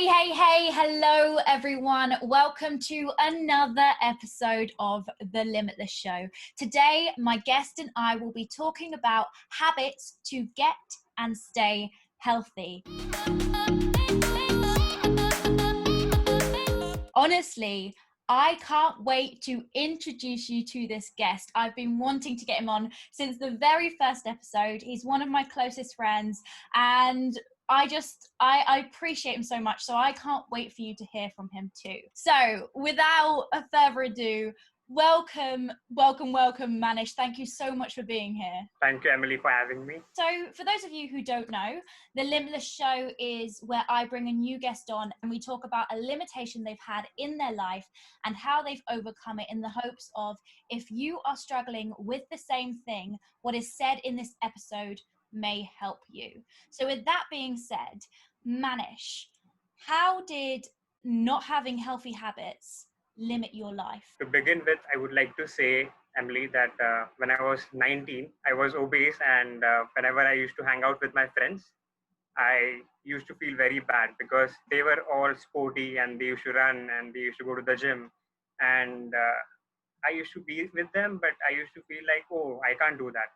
Hey, hello everyone. Welcome to another episode of The Limitless Show. Today, my guest and I will be talking about habits to get and stay healthy. Honestly, I can't wait to introduce you to this guest. I've been wanting to get him on since the very first episode. He's one of my closest friends and I appreciate him so much, so I can't wait for you to hear from him too. So without further ado, welcome, Manish. Thank you so much for being here. Thank you, Emily, for having me. So for those of you who don't know, the Limitless Show is where I bring a new guest on and we talk about a limitation they've had in their life and how they've overcome it, in the hopes of, if you are struggling with the same thing, what is said in this episode may help you. So with that being said, Manish, how did not having healthy habits limit your life? To begin with, I would like to say, Emily, that when I was 19, I was obese, and whenever I used to hang out with my friends, I used to feel very bad because they were all sporty and they used to run and they used to go to the gym. And I used to be with them, but I used to feel like, oh, I can't do that.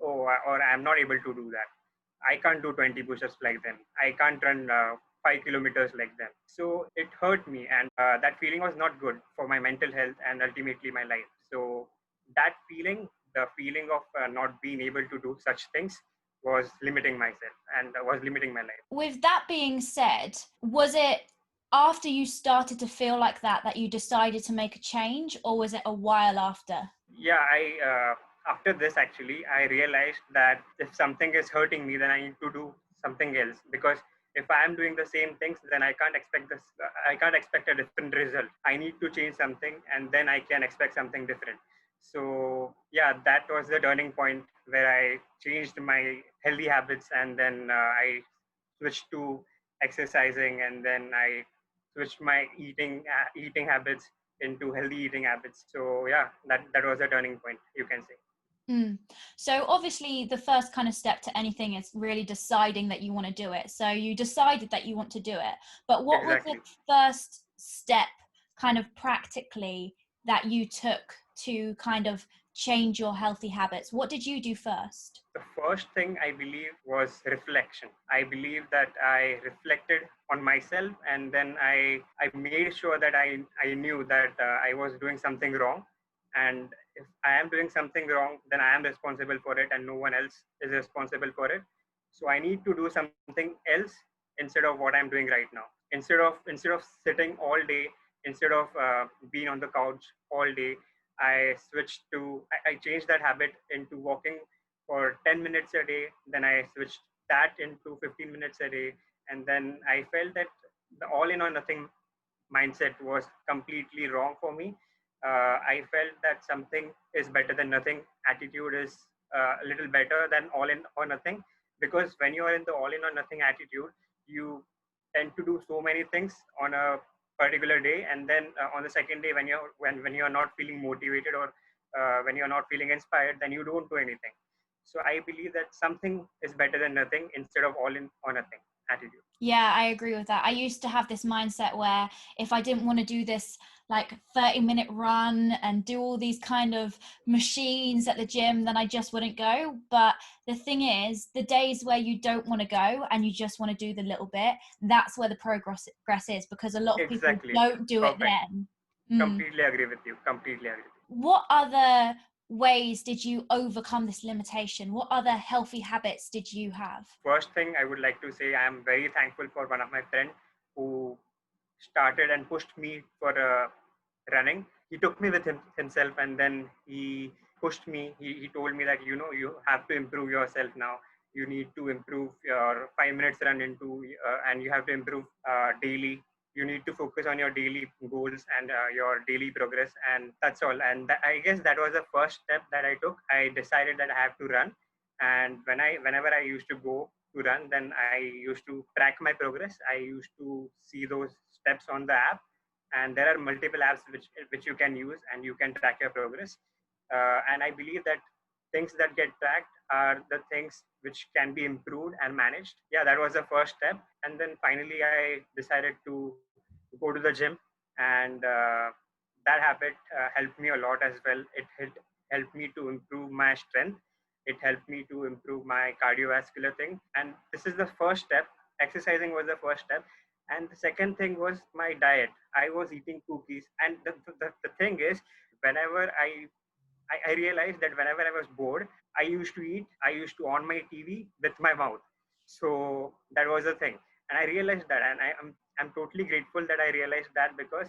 Or I'm not able to do that. I can't do 20 push-ups like them. I can't run 5 kilometers like them. So it hurt me, and that feeling was not good for my mental health and ultimately my life. So that feeling, the feeling of not being able to do such things, was limiting myself and was limiting my life. With that being said, was it after you started to feel like that you decided to make a change, or was it a while after? Yeah, after this, actually, I realized that if something is hurting me, then I need to do something else, because if I am doing the same things, then I can't expect this. I can't expect a different result. I need to change something, and then I can expect something different. So yeah, that was the turning point where I changed my healthy habits, and then I switched to exercising, and then I switched my eating habits into healthy eating habits. So yeah, that was a turning point, you can say. So obviously the first kind of step to anything is really deciding that you want to do it. So you decided that you want to do it, but what Exactly. was the first step kind of practically that you took to kind of change your healthy habits? What did you do first? The first thing, I believe, was reflection. I believe that I reflected on myself, and then I made sure that I knew that I was doing something wrong. And if I am doing something wrong, then I am responsible for it, and no one else is responsible for it. So I need to do something else instead of what I'm doing right now. Instead of sitting all day, instead of being on the couch all day, I changed that habit into walking for 10 minutes a day. Then I switched that into 15 minutes a day. And then I felt that the all in or nothing mindset was completely wrong for me. I felt that something is better than nothing. Attitude is a little better than all in or nothing, because when you are in the all in or nothing attitude, you tend to do so many things on a particular day, and then on the second day, when you are not feeling motivated, or when you are not feeling inspired, then you don't do anything. So I believe that something is better than nothing instead of all in or nothing attitude. Yeah, I agree with that. I used to have this mindset where if I didn't want to do this like 30-minute run and do all these kind of machines at the gym, then I just wouldn't go. But the thing is, the days where you don't want to go and you just want to do the little bit, that's where the progress is, because a lot of people Exactly. don't do it Perfect. then. Completely agree with you. Completely agree. What other ways did you overcome this limitation? What other healthy habits did you have? First thing I would like to say, I am very thankful for one of my friend who started and pushed me for running. He took me with himself, and then he pushed me. He told me that, you have to improve yourself now. You need to improve your 5 minutes run and you have to improve daily. You need to focus on your daily goals and your daily progress, and that's all. And I guess that was the first step that I took. I decided that I have to run, and whenever I used to go to run, then I used to track my progress. I used to see those steps on the app, and there are multiple apps which you can use, and you can track your progress. And I believe that things that get tracked are the things which can be improved and managed. Yeah, that was the first step. And then finally, I decided to go to the gym, and that habit helped me a lot as well. Helped me to improve my strength. It helped me to improve my cardiovascular thing. And this is the first step. Exercising was the first step. And the second thing was my diet. I was eating cookies. And the thing is, whenever I realized that whenever I was bored, I used to eat, I used to on my TV with my mouth. So that was the thing. And I realized that, and I'm totally grateful that I realized that, because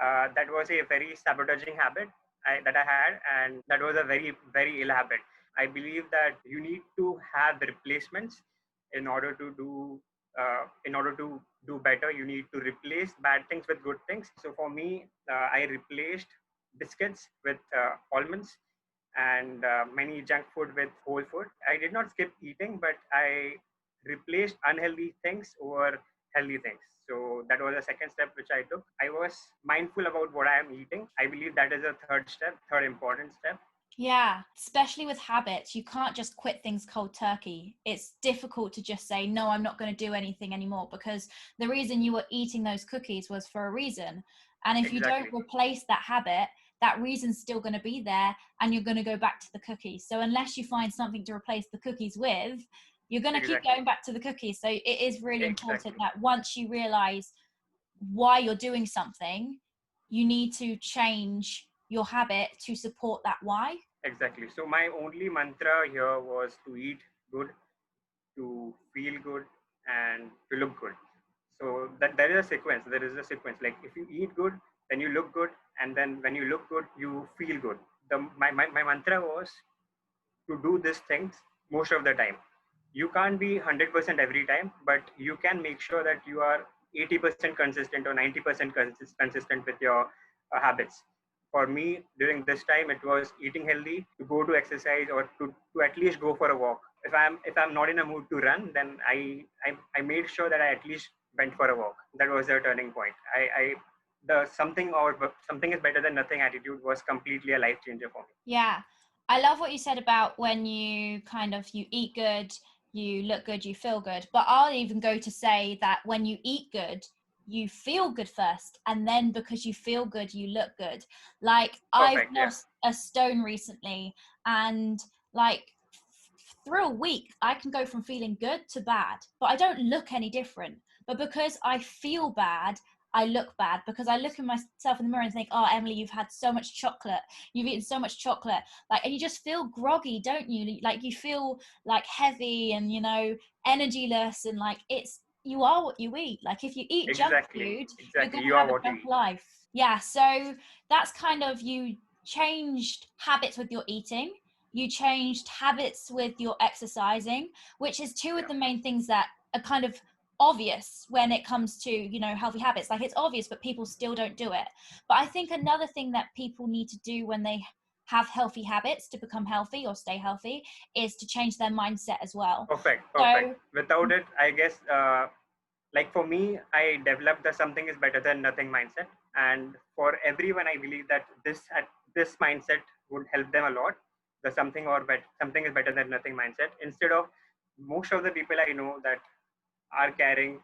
that was a very sabotaging habit that I had, and that was a very ill habit. I believe that you need to have the replacements in order to do better. You need to replace bad things with good things. So for me, I replaced biscuits with almonds, and many junk food with whole food. I did not skip eating, but I replaced unhealthy things over healthy things. So that was the second step which I took. I was mindful about what I am eating. I believe that is a third important step. Yeah, especially with habits, you can't just quit things cold turkey. It's difficult to just say, no, I'm not going to do anything anymore, because the reason you were eating those cookies was for a reason. And if you don't Exactly. replace that habit, that reason's still going to be there, and you're going to go back to the cookies. So unless you find something to replace the cookies with, you're going to keep Exactly. going back to the cookies. So it is really important Exactly. that once you realize why you're doing something, you need to change your habit to support that why. Exactly. So my only mantra here was to eat good, to feel good, and to look good. So that there is a sequence. There is a sequence. Like if you eat good, then you look good, and then when you look good, you feel good. My mantra was to do these things most of the time. You can't be 100% every time, but you can make sure that you are 80% consistent or 90% consistent with your habits. For me, during this time, it was eating healthy, to go to exercise, or to at least go for a walk. If I'm not in a mood to run, then I made sure that I at least went for a walk. That was the turning point. I the something is better than nothing attitude was completely a life changer for me. Yeah. I love what you said about when you kind of you eat good, you look good, you feel good. But I'll even go to say that when you eat good, you feel good first, and then because you feel good, you look good. Like I've Perfect. Yeah. lost a stone recently, and like through a week I can go from feeling good to bad, but I don't look any different. But because I feel bad, I look bad, because I look at myself in the mirror and think, oh, Emily, you've had so much chocolate. You've eaten so much chocolate. Like, and you just feel groggy, don't you? Like you feel like heavy and, energyless, and like you are what you eat. Like if you eat junk Exactly. food, you're Exactly. going You to are have a what you junk eat. life. Yeah. So that's kind of, you changed habits with your eating. You changed habits with your exercising, which is two of Yeah. the main things that are kind of obvious when it comes to healthy habits. Like it's obvious, but people still don't do it. But I think another thing that people need to do when they have healthy habits to become healthy or stay healthy is to change their mindset as well. Perfect. Perfect. So Without it, I guess, like for me, I developed the something is better than nothing mindset, and for everyone, I believe that this mindset would help them a lot. The something is better than nothing mindset. Instead of most of the people I know that are carrying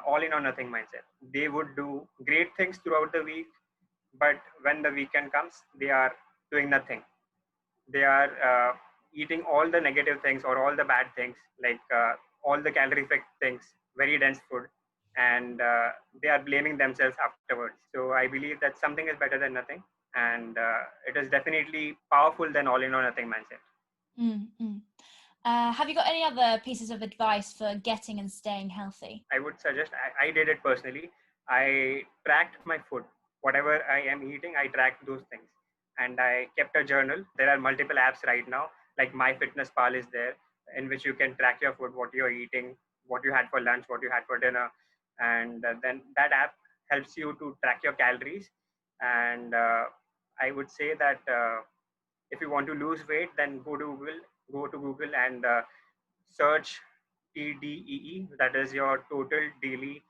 all in or nothing mindset, they would do great things throughout the week, but when the weekend comes, they are doing nothing. They are eating all the negative things or all the bad things, like all the calorific things, very dense food, and they are blaming themselves afterwards. So I believe that something is better than nothing, and it is definitely powerful than all in or nothing mindset. mm-hmm. Have you got any other pieces of advice for getting and staying healthy? I would suggest, I did it personally. I tracked my food. Whatever I am eating, I tracked those things. And I kept a journal. There are multiple apps right now, like MyFitnessPal is there, in which you can track your food, what you're eating, what you had for lunch, what you had for dinner. And then that app helps you to track your calories. And I would say that if you want to lose weight, then go to Google and search TDEE, that is your total daily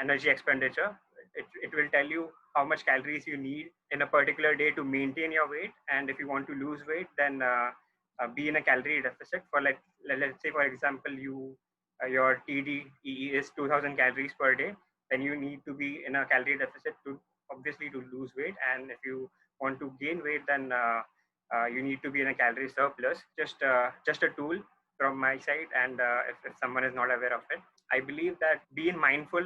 energy expenditure. It will tell you how much calories you need in a particular day to maintain your weight. And if you want to lose weight, then be in a calorie deficit for, like, let's say, for example, your TDEE is 2000 calories per day, then you need to be in a calorie deficit to obviously to lose weight. And if you want to gain weight, then you need to be in a calorie surplus. Just a tool from my side. And if someone is not aware of it, I believe that being mindful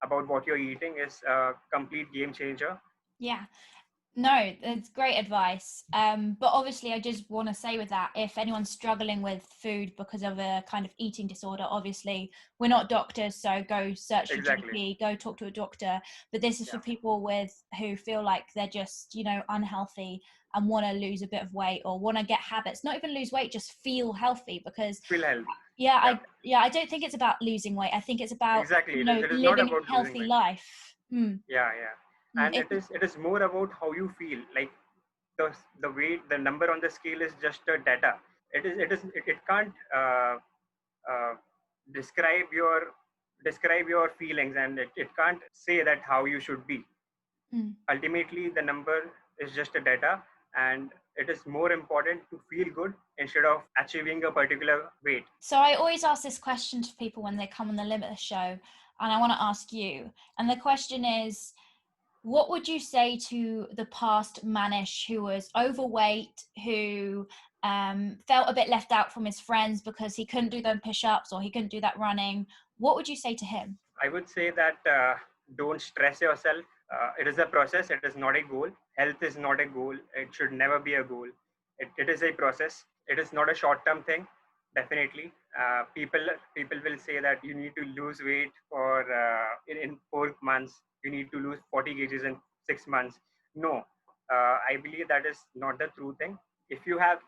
about what you're eating is a complete game changer. Yeah. No, it's great advice. But obviously, I just want to say with that, if anyone's struggling with food because of a kind of eating disorder, obviously, we're not doctors, so go search your Exactly. GP, go talk to a doctor. But this is for Yeah. people who feel like they're just, unhealthy and want to lose a bit of weight or want to get habits, not even lose weight, just feel healthy. Because Feel healthy. yeah, Yeah. I don't think it's about losing weight. I think it's about, Exactly. It is not living about a losing healthy weight. life. Yeah, yeah. And It's it is more about how you feel. Like, the weight, the number on the scale is just a data. It can't uh, describe your feelings, and it can't say that how you should be. Ultimately, the number is just a data, and it is more important to feel good instead of achieving a particular weight. So I always ask this question to people when they come on the Limitless show, and I want to ask you. And the question is, what would you say to the past Manish who was overweight, who felt a bit left out from his friends because he couldn't do them push-ups or he couldn't do that running? What would you say to him? I would say that don't stress yourself. It is a process. It is not a goal. Health is not a goal. It should never be a goal. It is a process. It is not a short-term thing. Definitely, people will say that you need to lose weight for in 4 months. You need to lose 40 kgs in 6 months. No, I believe that is not the true thing. If you have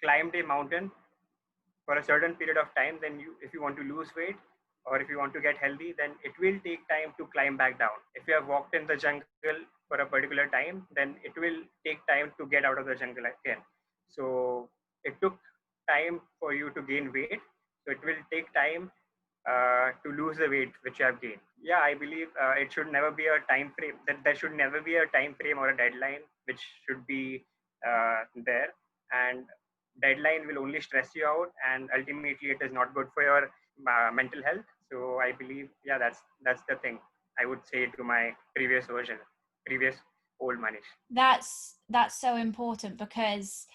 climbed a mountain for a certain period of time, then if you want to lose weight or if you want to get healthy, then it will take time to climb back down. If you have walked in the jungle for a particular time, then it will take time to get out of the jungle again. So it took time for you to gain weight, so it will take time to lose the weight which you have gained. Yeah, I believe it should never be a time frame. That there should never be a time frame or a deadline which should be there. And deadline will only stress you out, and ultimately it is not good for your mental health. So I believe, yeah, that's the thing I would say to my previous old Manish. That's so important, because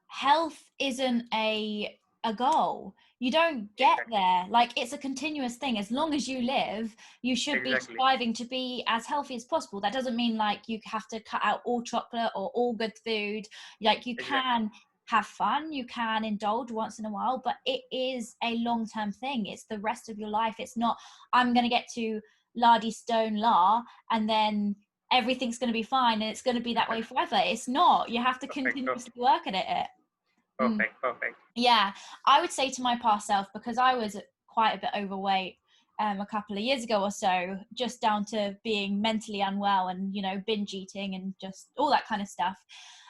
health isn't a goal. You don't get Exactly. there. Like, it's a continuous thing. As long as you live, you should be Exactly. striving to be as healthy as possible. That doesn't mean like you have to cut out all chocolate or all good food. Like, you Exactly. can have fun, you can indulge once in a while, but it is a long-term thing. It's the rest of your life. It's not, I'm going to get to lardy stone la and then everything's going to be fine and it's going to be that way forever. It's not. You have to Perfect. continuously work at it. Perfect. Yeah, I would say to my past self, because I was quite a bit overweight a couple of years ago or so, just down to being mentally unwell and, binge eating and just all that kind of stuff.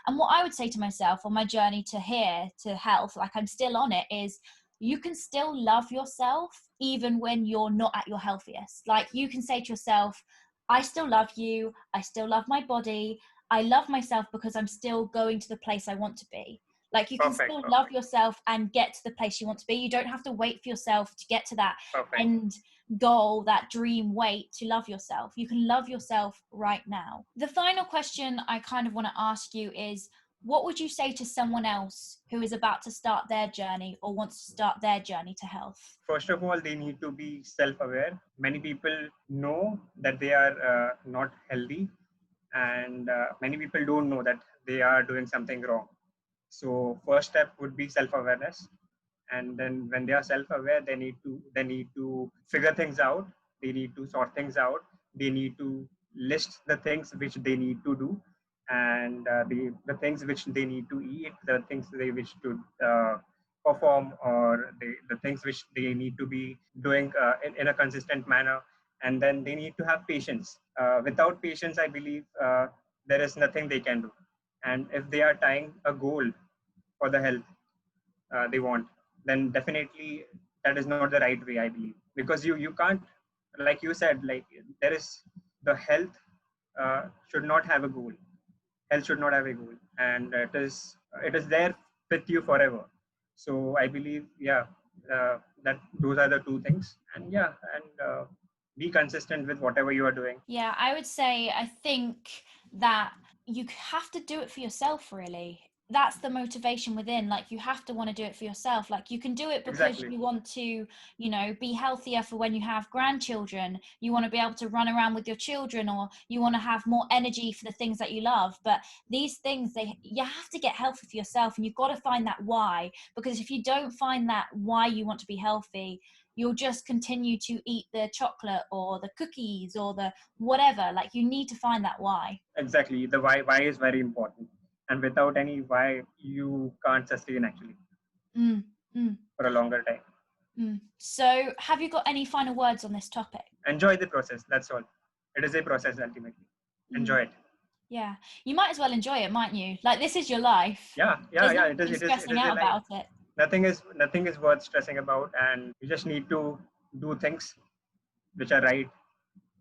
And what I would say to myself on my journey to here, to health, like I'm still on it, is you can still love yourself even when you're not at your healthiest. Like, you can say to yourself, I still love you. I still love my body. I love myself because I'm still going to the place I want to be. Like, you can Perfect. still love Perfect. yourself and get to the place you want to be. You don't have to wait for yourself to get to that Perfect. end goal, that dream weight, to love yourself. You can love yourself right now. The final question I kind of want to ask you is, what would you say to someone else who is about to start their journey or wants to start their journey to health? First of all, they need to be self-aware. Many people know that they are not healthy, and many people don't know that they are doing something wrong. So first step would be self-awareness. And then when they are self-aware, they need to figure things out. They need to sort things out. They need to list the things which they need to do, and the things which they need to eat, the things they wish to perform, or the things which they need to be doing in a consistent manner. And then they need to have patience. Without patience, I believe there is nothing they can do. And if they are tying a goal for the health they want, then definitely that is not the right way, I believe. Because you can't, like you said, like, there is the health should not have a goal. Health should not have a goal, and it is there with you forever. So I believe, yeah, that those are the two things. And yeah, and be consistent with whatever you are doing. Yeah, I would say, I think that you have to do it for yourself, really. That's the motivation within. Like, you have to want to do it for yourself. Like, you can do it because Exactly. you want to, be healthier for when you have grandchildren. You want to be able to run around with your children, or you want to have more energy for the things that you love. But these things, you have to get healthy for yourself, and you've got to find that why. Because if you don't find that why you want to be healthy, you'll just continue to eat the chocolate or the cookies or the whatever. Like, you need to find that why. Exactly. The why is very important. And without any why, you can't sustain actually Mm, mm, for a longer time. So, have you got any final words on this topic? Enjoy the process. That's all. It is a process ultimately. Mm, Enjoy it. yeah, you might as well enjoy it, mightn't you? Like, this is your life. Yeah. There's no It is. point It is. It stressing is a out life. about it. Nothing is worth stressing about, and you just need to do things which are right,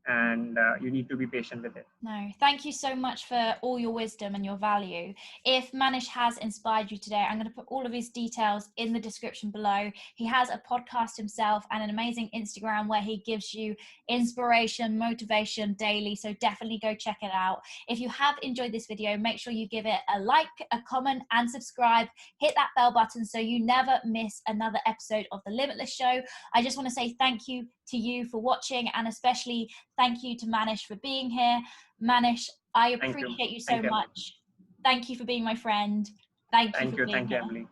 and you need to be patient with it. No, thank you so much for all your wisdom and your value. If Manish has inspired you today, I'm going to put all of his details in the description below. He has a podcast himself and an amazing Instagram where he gives you inspiration, motivation daily. So definitely go check it out. If you have enjoyed this video, make sure you give it a like, a comment, and subscribe. Hit that bell button so you never miss another episode of The Limitless Show. I just want to say thank you to you for watching, and especially thank you to Manish for being here. Manish, I Thank you. appreciate you so Thank you, Emily. much. Thank you for being my friend. Thank you for being Thank you, here. Emily.